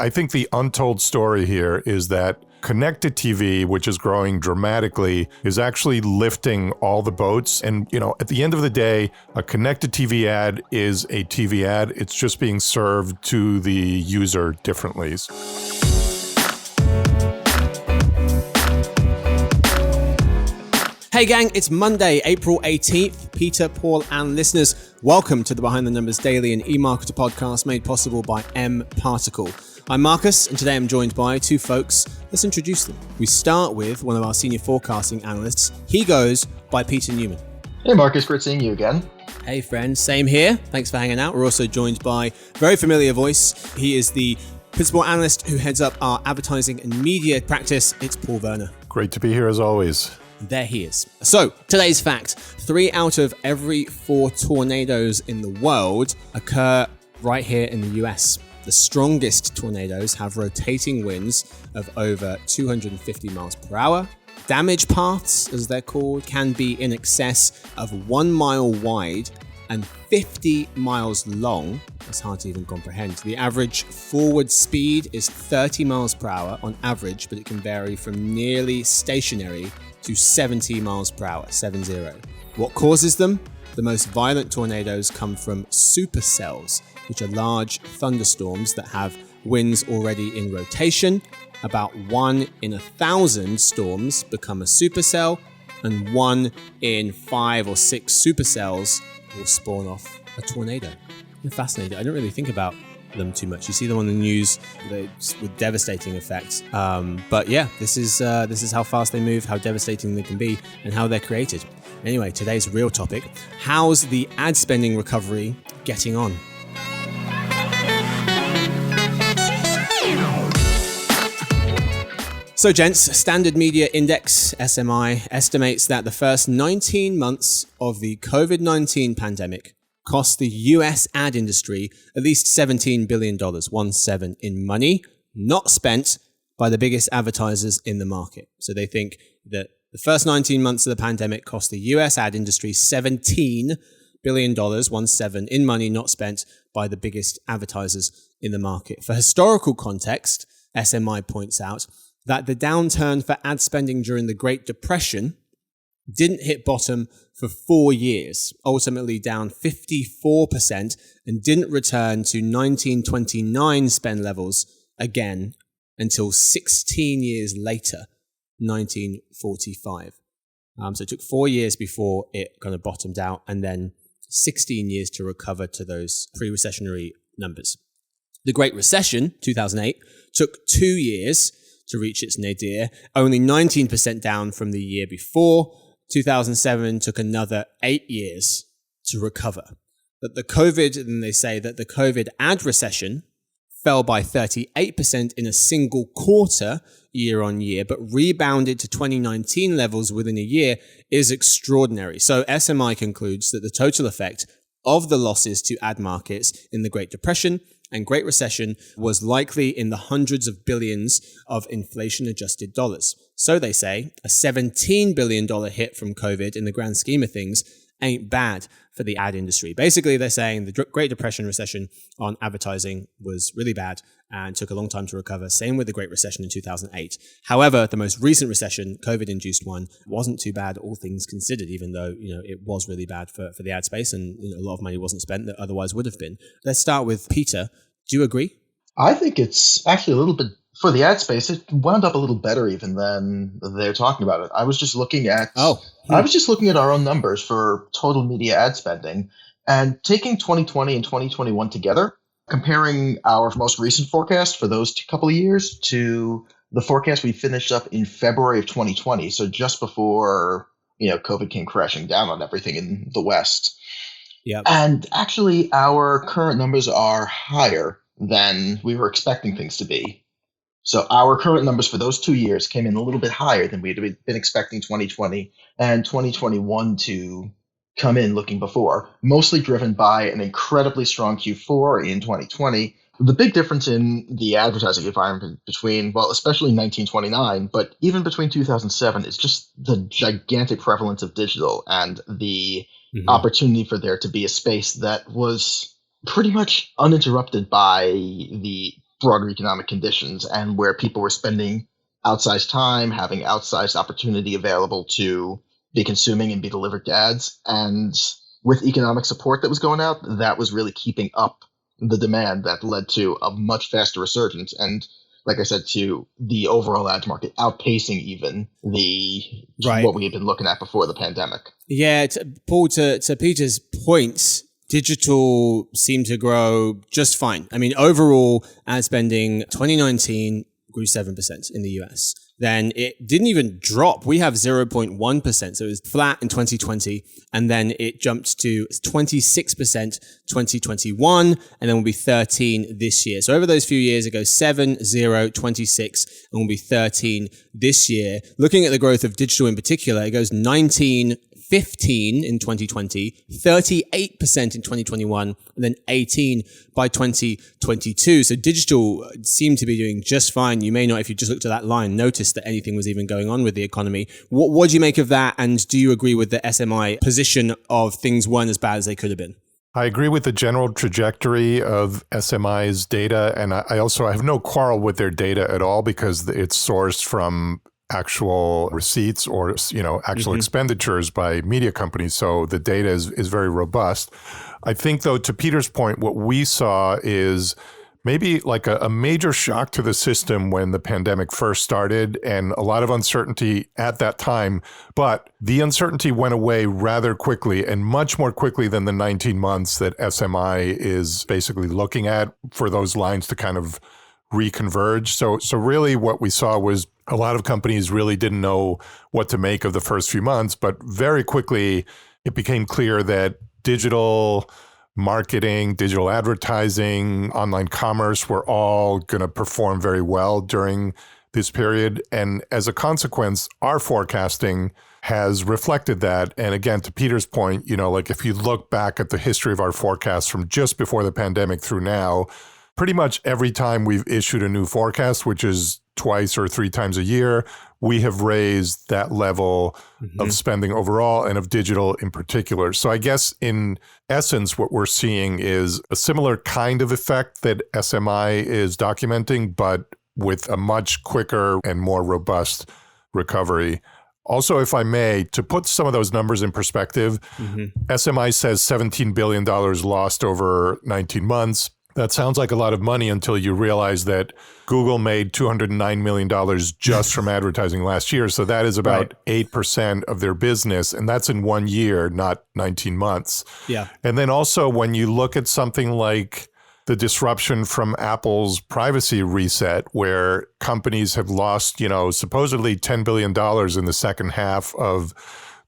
I think the untold story here is that connected TV, which is growing dramatically, is actually lifting all the boats. And, at the end of the day, a connected TV ad is a TV ad. It's just being served to the user differently. Hey gang, it's Monday, April 18th. Peter, Paul, and listeners, welcome to the Behind the Numbers Daily and eMarketer podcast made possible by mParticle. I'm Marcus, and today I'm joined by two folks. Let's introduce them. We start with one of our senior forecasting analysts. He goes by Peter Newman. Hey Marcus, great seeing you again. Hey friend, same here. Thanks for hanging out. We're also joined by a very familiar voice. He is the principal analyst who heads up our advertising and media practice. It's Paul Verna. Great to be here as always. There he is. So, today's fact. 3 out of every 4 tornadoes in the world occur right here in the US. The strongest tornadoes have rotating winds of over 250 miles per hour. Damage paths, as they're called, can be in excess of 1 mile wide and 50 miles long. That's hard to even comprehend. The average forward speed is 30 miles per hour on average, but it can vary from nearly stationary to 70 miles per hour, 70. What causes them? The most violent tornadoes come from supercells, which are large thunderstorms that have winds already in rotation. About 1 in 1,000 storms become a supercell, and 1 in 5 or 6 supercells will spawn off a tornado. They're fascinating. I don't really think about them too much. You see them on the news with devastating effects. But yeah, this is how fast they move, how devastating they can be, and how they're created. Anyway, today's real topic: how's the ad spending recovery getting on? So, gents, Standard Media Index, SMI, estimates that the first 19 months of the COVID-19 pandemic cost the US ad industry at least $17 billion, 17 in money, not spent by the biggest advertisers in the market. So they think that the first 19 months of the pandemic cost the US ad industry $17 billion, 17 in money, not spent by the biggest advertisers in the market. For historical context, SMI points out that the downturn for ad spending during the Great Depression didn't hit bottom for 4 years, ultimately down 54%, and didn't return to 1929 spend levels again until 16 years later, 1945. So it took 4 years before it kind of bottomed out, and then 16 years to recover to those pre-recessionary numbers. The Great Recession, 2008, took 2 years to reach its nadir, only 19% down from the year before. 2007 took another 8 years to recover. But they say that the COVID ad recession fell by 38% in a single quarter year on year, but rebounded to 2019 levels within a year is extraordinary. So SMI concludes that the total effect of the losses to ad markets in the Great Depression and Great Recession was likely in the hundreds of billions of inflation-adjusted dollars. So they say a $17 billion hit from COVID in the grand scheme of things ain't bad for the ad industry. Basically, they're saying the Great Depression recession on advertising was really bad and took a long time to recover. Same with the Great Recession in 2008. However, the most recent recession, COVID-induced one, wasn't too bad, all things considered, even though it was really bad for the ad space, and a lot of money wasn't spent that otherwise would have been. Let's start with Peter. Do you agree? I think it's actually a little bit, for the ad space, it wound up a little better even than they're talking about it. I was just looking at our own numbers for total media ad spending, and taking 2020 and 2021 together, comparing our most recent forecast for those couple of years to the forecast we finished up in February of 2020, so just before COVID came crashing down on everything in the West. Yep. And actually, our current numbers are higher than we were expecting things to be. So our current numbers for those 2 years came in a little bit higher than we'd been expecting 2020 and 2021 to come in looking before, mostly driven by an incredibly strong Q4 in 2020. The big difference in the advertising environment between, well, especially 1929, but even between 2007, is just the gigantic prevalence of digital and the opportunity for there to be a space that was pretty much uninterrupted by the broader economic conditions and where people were spending outsized time, having outsized opportunity available to be consuming and be delivered to ads. And with economic support that was going out, that was really keeping up the demand that led to a much faster resurgence. And like I said, to the overall ads market outpacing even what we had been looking at before the pandemic. Yeah, Paul, to Peter's points, digital seemed to grow just fine. I mean, overall ad spending 2019 grew 7% in the US. Then it didn't even drop. We have 0.1%. So it was flat in 2020. And then it jumped to 26% 2021. And then will be 13 this year. So over those few years, it goes 7, 0, 26, and will be 13 this year. Looking at the growth of digital in particular, it goes 19, 15 in 2020, 38% in 2021, and then 18 by 2022. So digital seemed to be doing just fine. You may not, if you just looked at that line, notice that anything was even going on with the economy. What do you make of that? And do you agree with the SMI position of things weren't as bad as they could have been? I agree with the general trajectory of SMI's data. And I have no quarrel with their data at all because it's sourced from actual receipts or, actual expenditures by media companies. So the data is very robust. I think, though, to Peter's point, what we saw is maybe like a major shock to the system when the pandemic first started and a lot of uncertainty at that time. But the uncertainty went away rather quickly and much more quickly than the 19 months that SMI is basically looking at for those lines to kind of reconverge. So really what we saw was a lot of companies really didn't know what to make of the first few months, but very quickly it became clear that digital marketing, digital advertising, online commerce were all going to perform very well during this period. And as a consequence, our forecasting has reflected that. And again, to Peter's point, like if you look back at the history of our forecasts from just before the pandemic through now, pretty much every time we've issued a new forecast, which is twice or three times a year, we have raised that level of spending overall and of digital in particular. So I guess in essence, what we're seeing is a similar kind of effect that SMI is documenting, but with a much quicker and more robust recovery. Also, if I may, to put some of those numbers in perspective, SMI says $17 billion lost over 19 months. That sounds like a lot of money until you realize that Google made $209 million just from advertising last year. So that is about 8% of their business. And that's in 1 year, not 19 months. Yeah. And then also when you look at something like the disruption from Apple's privacy reset, where companies have lost, supposedly $10 billion in the second half of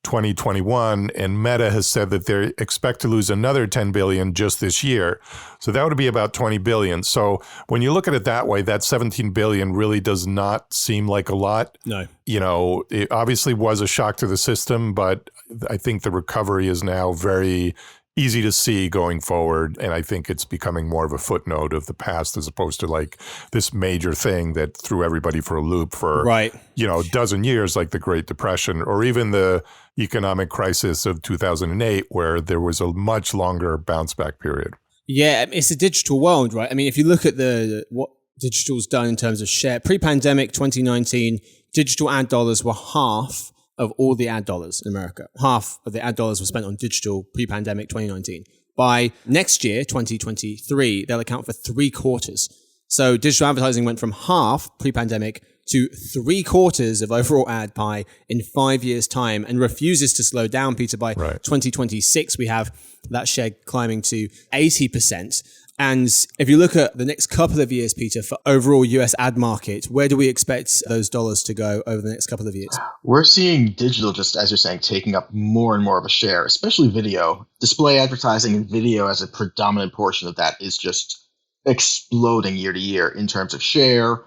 2021, and Meta has said that they expect to lose another 10 billion just this year. So that would be about 20 billion. So when you look at it that way, that 17 billion really does not seem like a lot. No. It obviously was a shock to the system, but I think the recovery is now very easy to see going forward. And I think it's becoming more of a footnote of the past as opposed to like this major thing that threw everybody for a loop for, a dozen years, like the Great Depression or even the economic crisis of 2008, where there was a much longer bounce back period. Yeah, it's a digital world, right? I mean, if you look at what digital's done in terms of share, pre-pandemic 2019, digital ad dollars were half of all the ad dollars in America. Half of the ad dollars were spent on digital pre-pandemic 2019. By next year, 2023, they'll account for 3/4. So digital advertising went from half pre-pandemic to 3/4 of overall ad pie in 5 years' time and refuses to slow down, Peter. By 2026, we have that share climbing to 80%. And if you look at the next couple of years, Peter, for overall US ad market, where do we expect those dollars to go over the next couple of years? We're seeing digital, just as you're saying, taking up more and more of a share, especially video. Display advertising and video as a predominant portion of that is just exploding year to year in terms of share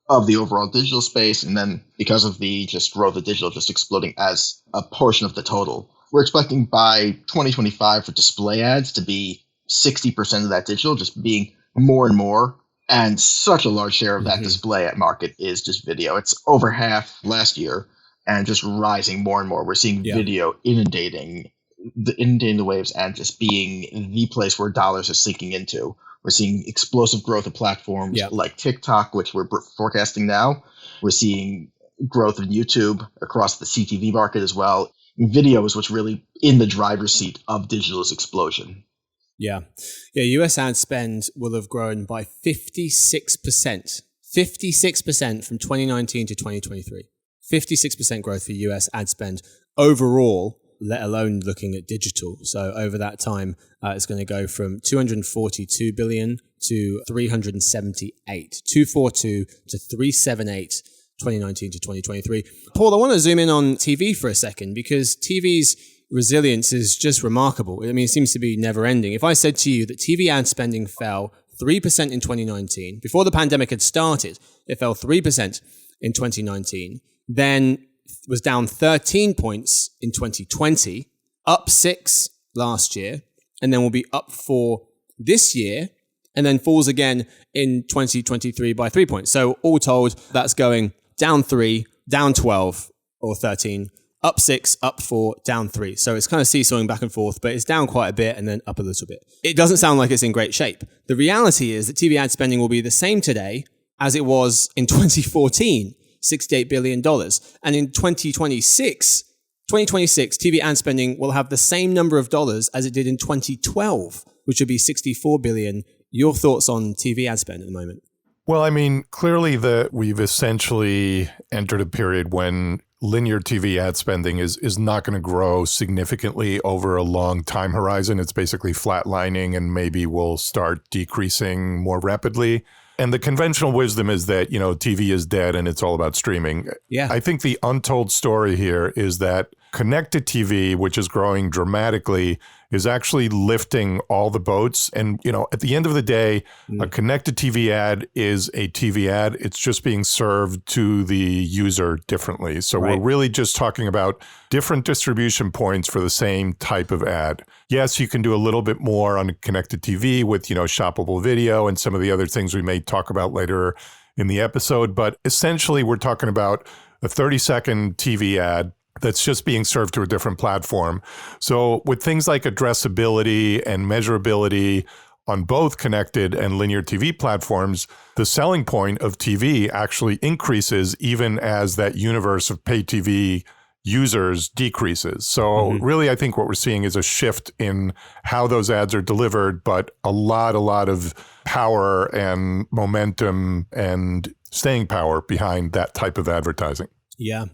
of the overall digital space. And then because of the just growth of digital just exploding as a portion of the total, we're expecting by 2025 for display ads to be 60% of that digital, just being more and more. And such a large share of that display ad market is just video. It's over half last year and just rising more and more. We're seeing video inundating the waves and just being the place where dollars are sinking into. We're seeing explosive growth of platforms like TikTok, which we're forecasting now. We're seeing growth of YouTube across the CTV market as well. Video is what's really in the driver's seat of digital's explosion. Yeah. US ad spend will have grown by 56%. 56% from 2019 to 2023. 56% growth for US ad spend overall, let alone looking at digital. So over that time, it's going to go from 242 billion to 378. 242 to 378, 2019 to 2023. Paul, I want to zoom in on TV for a second because TV's resilience is just remarkable. I mean, it seems to be never ending. If I said to you that TV ad spending fell 3% in 2019, before the pandemic had started, it fell 3% in 2019, then was down 13 points in 2020, up 6 last year, and then will be up 4 this year, and then falls again in 2023 by 3 points. So all told, that's going down 3, down 12 or 13, up 6, up 4, down 3. So it's kind of seesawing back and forth, but it's down quite a bit and then up a little bit. It doesn't sound like it's in great shape. The reality is that TV ad spending will be the same today as it was in 2014, $68 billion. And in 2026, TV ad spending will have the same number of dollars as it did in 2012, which would be $64 billion. Your thoughts on TV ad spend at the moment? Well, I mean, clearly we've essentially entered a period when linear TV ad spending is not going to grow significantly over a long time horizon. It's basically flatlining and maybe will start decreasing more rapidly. And the conventional wisdom is that, TV is dead and it's all about streaming. Yeah. I think the untold story here is that connected TV, which is growing dramatically, is actually lifting all the boats. And, at the end of the day, a connected TV ad is a TV ad. It's just being served to the user differently. So We're really just talking about different distribution points for the same type of ad. Yes, you can do a little bit more on connected TV with, shoppable video and some of the other things we may talk about later in the episode. But essentially, we're talking about a 30-second TV ad that's just being served to a different platform. So with things like addressability and measurability on both connected and linear TV platforms, the selling point of TV actually increases even as that universe of pay TV users decreases. So really, I think what we're seeing is a shift in how those ads are delivered, but a lot of power and momentum and staying power behind that type of advertising. Yeah.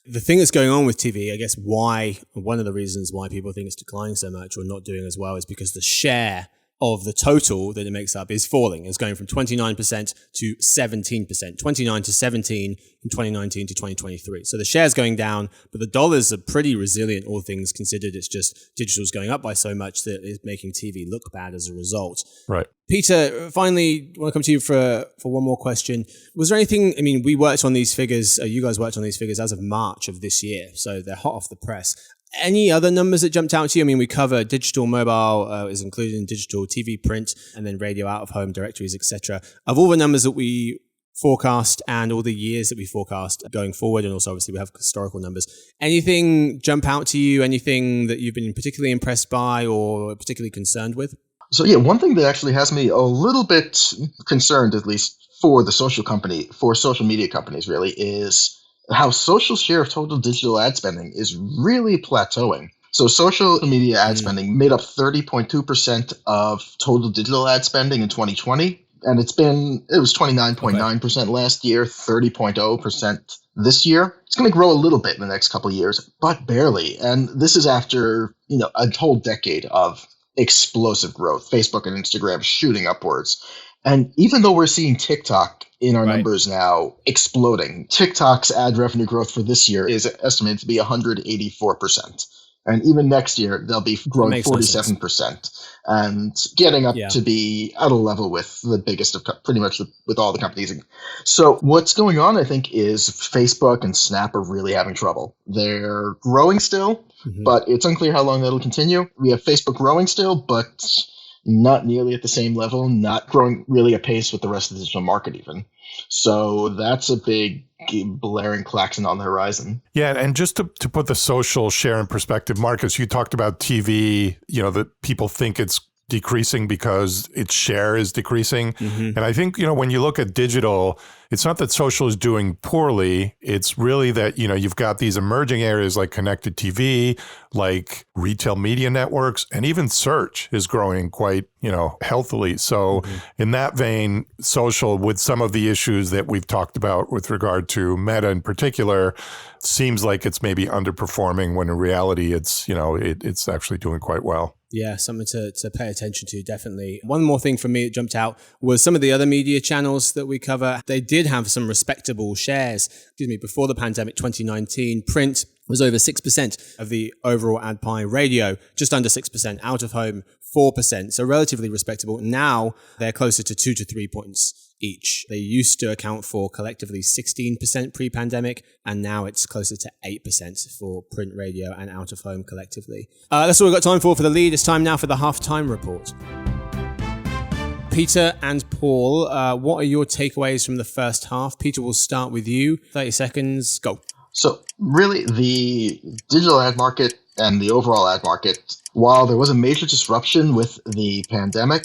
The thing that's going on with TV, I guess one of the reasons why people think it's declining so much or not doing as well is because the share of the total that it makes up is falling. It's going from 29% to 17%, 29 to 17 from 2019 to 2023. So the share's going down, but the dollars are pretty resilient, all things considered. It's just digital's going up by so much that it's making TV look bad as a result. Right. Peter, finally, I want to come to you for one more question. Was there anything, we worked on these figures, you guys worked on these figures as of March of this year, so they're hot off the press. Any other numbers that jumped out to you? We cover digital, mobile is included in digital, TV, print, and then radio, out of home, directories, etc. Of all the numbers that we forecast and all the years that we forecast going forward, and also obviously we have historical numbers, anything jump out to you? Anything that you've been particularly impressed by or particularly concerned with? So one thing that actually has me a little bit concerned, at least for social media companies really, is how social share of total digital ad spending is really plateauing. So social media ad spending made up 30.2% of total digital ad spending in 2020. And it was 29.9% last year, 30.0% this year. It's going to grow a little bit in the next couple of years, but barely. And this is after, a whole decade of explosive growth, Facebook and Instagram shooting upwards. And even though we're seeing TikTok in our numbers now exploding, TikTok's ad revenue growth for this year is estimated to be 184%. And even next year, they'll be growing 47% and getting up to be at a level with the biggest of pretty much with all the companies. So what's going on, I think, is Facebook and Snap are really having trouble. They're growing still, but it's unclear how long that'll continue. We have Facebook growing still, but not nearly at the same level, not growing really apace with the rest of the digital market even. So that's a big blaring klaxon on the horizon. Yeah, and just to put the social share in perspective, Marcus, you talked about TV, that people think it's decreasing because its share is decreasing. And I think, when you look at digital, it's not that social is doing poorly. It's really that, you've got these emerging areas like connected TV, like retail media networks, and even search is growing quite, healthily. So in that vein, social, with some of the issues that we've talked about with regard to Meta in particular, seems like it's maybe underperforming when in reality it's, it's actually doing quite well. Yeah, something to pay attention to, definitely. One more thing for me that jumped out was some of the other media channels that we cover. They did have some respectable shares. Before the pandemic, 2019, print was over 6% of the overall ad pie. Radio, just under 6%. Out of home, 4%. So relatively respectable. Now they're closer to 2 to 3 points each. They used to account for collectively 16% pre-pandemic, and now it's closer to 8% for print, radio, and out of home collectively. That's all we've got time for the lead. It's time now for the halftime report. Peter and Paul, what are your takeaways from the first half? Peter, we'll start with you. 30 seconds, go. So really, the digital ad market and the overall ad market, while there was a major disruption with the pandemic,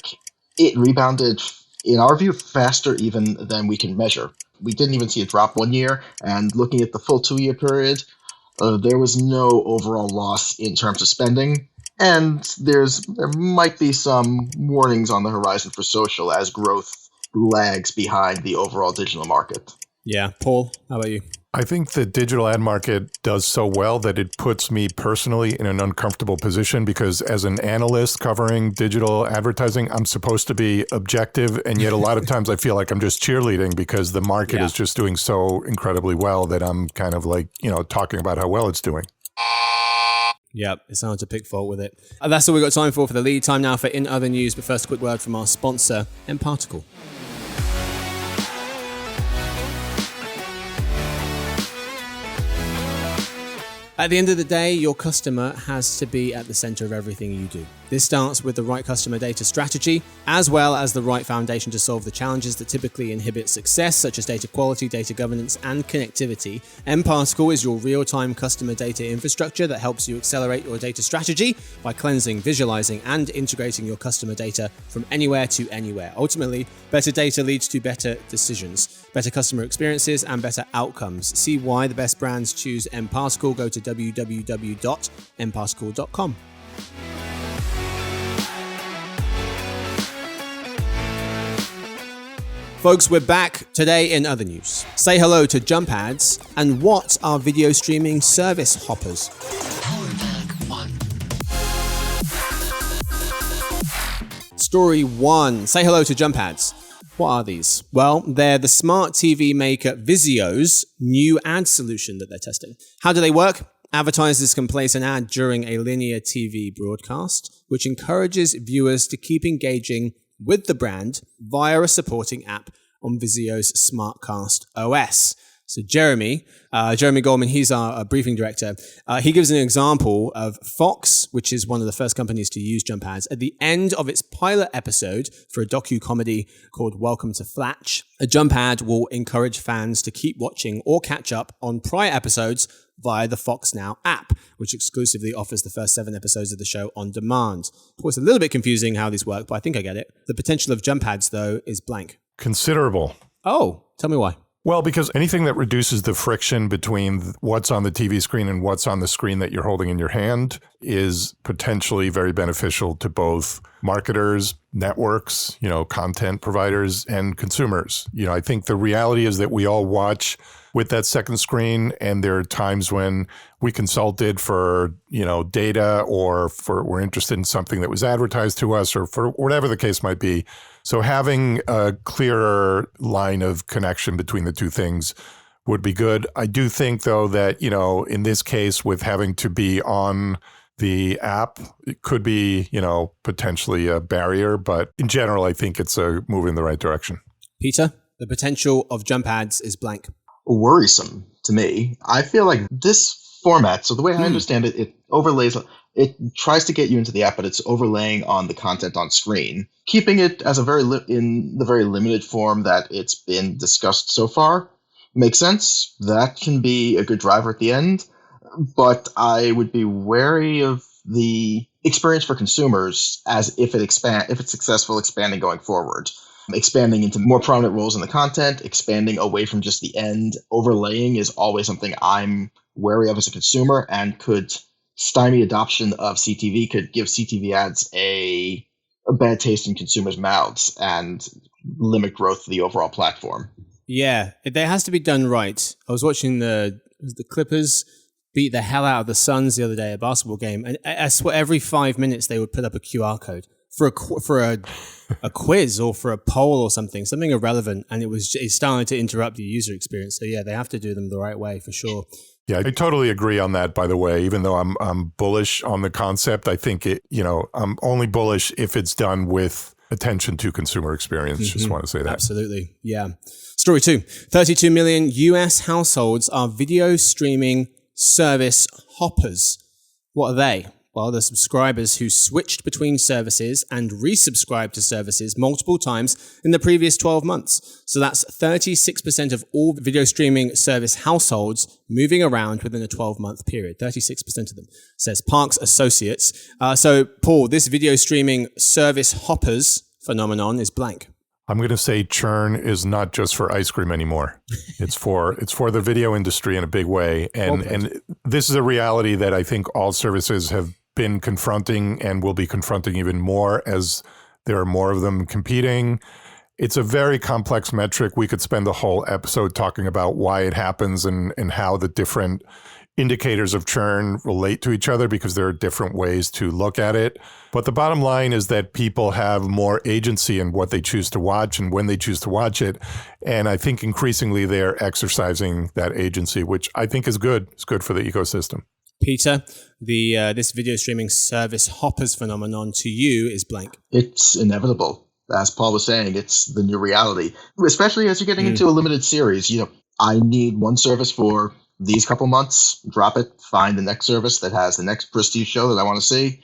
it rebounded, in our view, faster even than we can measure. We didn't even see it drop 1 year, and looking at the full 2-year period, there was no overall loss in terms of spending. And there might be some warnings on the horizon for social as growth lags behind the overall digital market. Yeah. Paul, how about you? I think the digital ad market does so well that it puts me personally in an uncomfortable position, because as an analyst covering digital advertising, I'm supposed to be objective. And yet a lot of times I feel like I'm just cheerleading because the market is just doing so incredibly well that I'm kind of like, talking about how well it's doing. Yep, it's hard to pick fault with it. That's all we've got time for the lead. Time now for In Other News, but first a quick word from our sponsor, mParticle. At the end of the day, your customer has to be at the center of everything you do. This starts with the right customer data strategy, as well as the right foundation to solve the challenges that typically inhibit success, such as data quality, data governance, and connectivity. mParticle is your real-time customer data infrastructure that helps you accelerate your data strategy by cleansing, visualizing, and integrating your customer data from anywhere to anywhere. Ultimately, better data leads to better decisions, better customer experiences, and better outcomes. See why the best brands choose mParticle. Go to www.mparticle.com. Folks, we're back today in other news. Say hello to Jump Ads, and what are video streaming service hoppers? Story 1. Say hello to Jump Ads. What are these? Well, they're the smart TV maker Vizio's new ad solution that they're testing. How do they work? Advertisers can place an ad during a linear TV broadcast, which encourages viewers to keep engaging with the brand via a supporting app on Vizio's SmartCast OS. So Jeremy Goldman, he's our briefing director. He gives an example of Fox, which is one of the first companies to use Jump Ads. At the end of its pilot episode for a docu-comedy called Welcome to Flatch, a Jump Ad will encourage fans to keep watching or catch up on prior episodes via the Fox Now app, which exclusively offers the first 7 episodes of the show on demand. Of course, a little bit confusing how these work, but I think I get it. The potential of Jump Ads, though, is blank. Considerable. Oh, tell me why. Well, because anything that reduces the friction between what's on the TV screen and what's on the screen that you're holding in your hand is potentially very beneficial to both marketers, networks, content providers, and consumers. I think the reality is that we all watch with that second screen, and there are times when we consulted for, data, or we're interested in something that was advertised to us, or for whatever the case might be. So having a clearer line of connection between the two things would be good. I do think, though, that, in this case, with having to be on the app, it could be, potentially a barrier. But in general, I think it's a move in the right direction. Peter, the potential of Jump Ads is blank. Worrisome to me. I feel like this format, so the way I understand it, it overlays, it tries to get you into the app, but it's overlaying on the content on screen, keeping it as in the very limited form that it's been discussed so far. Makes sense. That can be a good driver at the end, but I would be wary of the experience for consumers as if it's successful, expanding going forward. Expanding into more prominent roles in the content, expanding away from just the end. Overlaying is always something I'm wary of as a consumer and could stymie adoption of CTV, could give CTV ads a bad taste in consumers' mouths and limit growth of the overall platform. Yeah, it has to be done right. I was watching the Clippers beat the hell out of the Suns the other day, a basketball game, and I swear every 5 minutes they would put up a QR code for a quiz or for a poll or something irrelevant, and it's starting to interrupt the user experience. So yeah, they have to do them the right way for sure. Yeah, I totally agree on that, by the way. Even though I'm bullish on the concept, I think I'm only bullish if it's done with attention to consumer experience. Just want to say that. Absolutely. Yeah. Story 2. 32 million US households are video streaming service hoppers. What are they? Well, the subscribers who switched between services and resubscribed to services multiple times in the previous 12 months. So that's 36% of all video streaming service households moving around within a 12-month period. 36% of them, says Parks Associates. So, Paul, this video streaming service hoppers phenomenon is blank. I'm going to say churn is not just for ice cream anymore. It's for the video industry in a big way. And this is a reality that I think all services have been confronting and will be confronting even more as there are more of them competing. It's a very complex metric. We could spend the whole episode talking about why it happens and how the different indicators of churn relate to each other, because there are different ways to look at it. But the bottom line is that people have more agency in what they choose to watch and when they choose to watch it. And I think increasingly they're exercising that agency, which I think is good. It's good for the ecosystem. Peter, this video streaming service hoppers phenomenon to you is blank. It's inevitable. As Paul was saying, it's the new reality, especially as you're getting into a limited series. I need one service for these couple months, drop it, find the next service that has the next prestige show that I want to see,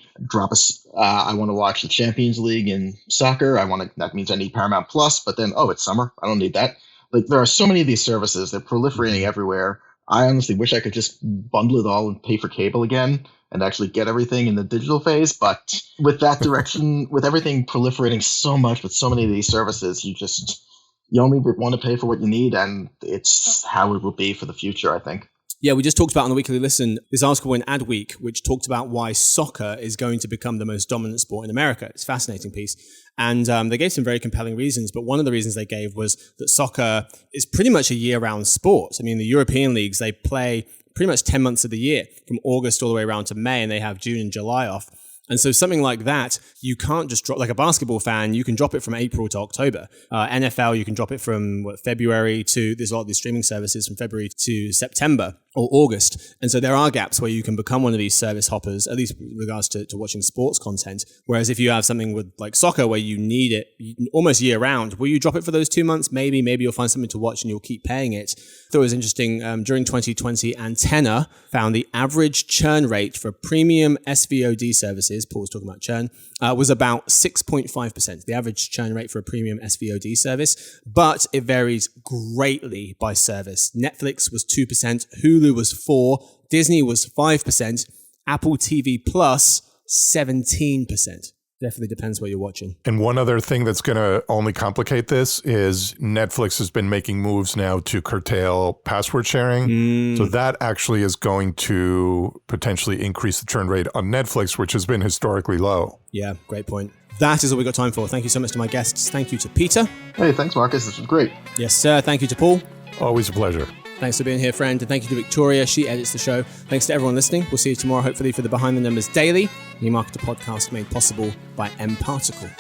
I want to watch the Champions League in soccer. That means I need Paramount Plus, but then, it's summer. I don't need that. Like, there are so many of these services. They're proliferating everywhere. I honestly wish I could just bundle it all and pay for cable again and actually get everything in the digital phase. But with that direction, with everything proliferating so much with so many of these services, you only want to pay for what you need, and it's how it will be for the future, I think. Yeah, we just talked about on the Weekly Listen this article in Adweek, which talked about why soccer is going to become the most dominant sport in America. It's a fascinating piece. And they gave some very compelling reasons, but one of the reasons they gave was that soccer is pretty much a year-round sport. I mean, the European leagues, they play pretty much 10 months of the year, from August all the way around to May, and they have June and July off. And so something like that, you can't just drop, like a basketball fan, you can drop it from April to October. NFL, you can drop it from February to, there's a lot of these streaming services from February to September or August. And so there are gaps where you can become one of these service hoppers, at least with regards to watching sports content. Whereas if you have something with like soccer where you need it almost year round, will you drop it for those 2 months? Maybe you'll find something to watch and you'll keep paying it. I thought it was interesting. During 2020, Antenna found the average churn rate for premium SVOD services, Paul was talking about churn, was about 6.5%, the average churn rate for a premium SVOD service, but it varies greatly by service. Netflix was 2%, Hulu was 4%, Disney was 5%, Apple TV Plus 17%. Definitely depends what you're watching. And one other thing that's going to only complicate this is Netflix has been making moves now to curtail password sharing. So that actually is going to potentially increase the churn rate on Netflix, which has been historically low. Yeah, great point. That is all we got time for. Thank you so much to my guests. Thank you to Peter. Hey, thanks, Marcus. This was great. Yes, sir. Thank you to Paul. Always a pleasure. Thanks for being here, friend. And thank you to Victoria. She edits the show. Thanks to everyone listening. We'll see you tomorrow, hopefully, for the Behind the Numbers Daily, the Marketer podcast made possible by M Particle.